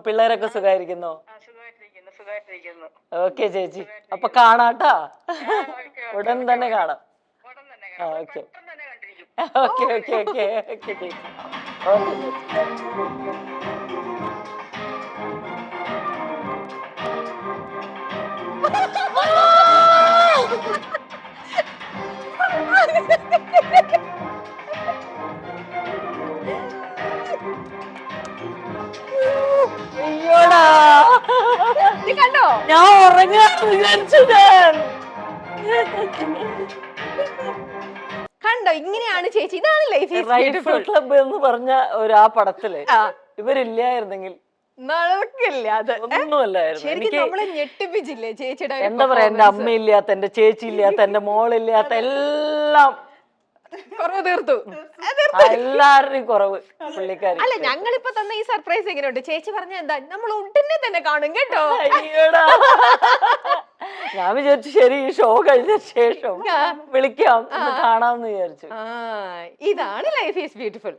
പിള്ളേരൊക്കെ സുഖായിരിക്കുന്നോ? ഓക്കെ ചേച്ചി, അപ്പൊ കാണാട്ടാ, ഉടൻ തന്നെ കാണാം. Okay okay okay okay okay ചേച്ചി, ഓക്കെ ചേച്ചി. അയ്യോടാ, കണ്ടോ? ഞാൻ ഉറങ്ങാന്ന് വിചാരിച്ചു ഞാൻ. കണ്ടോ, ഇങ്ങനെയാണ് ചേച്ചി, ഇതാണ് ലൈഫ് റൈഫിൾ ക്ലബ് എന്ന് പറഞ്ഞ ആ പടത്തില് ഇവരില്ലായിരുന്നെങ്കിൽ നടക്കില്ല, അത് ഒന്നുമല്ലായിരുന്നു. ശരിക്കും നമ്മളെ ഞെട്ടിപ്പിച്ചില്ലേ ചേച്ചിയുടെ എന്താ പറയാ, എന്റെ അമ്മയില്ലാത്ത, എന്റെ ചേച്ചി ഇല്ലാത്ത, എന്റെ മോളില്ലാത്ത എല്ലാം കുറവ് തീർത്തു. എല്ലാവരുടെയും കുറവ് പുള്ളിക്കാരി. അല്ല, ഞങ്ങളിപ്പോ തന്ന ഈ സർപ്രൈസ് എങ്ങനെയുണ്ട്? ചേച്ചി പറഞ്ഞ എന്താ, നമ്മൾ ഉടനെ തന്നെ കാണും കേട്ടോ. അയ്യോടാ, ഞാൻ വിചാരിച്ചു ശരി ഈ ഷോ കഴിഞ്ഞ ശേഷം വിളിക്കാം, കാണാമെന്ന് വിചാരിച്ചു. ഇതാണ് ലൈഫ് ഈസ് ബ്യൂട്ടിഫുൾ.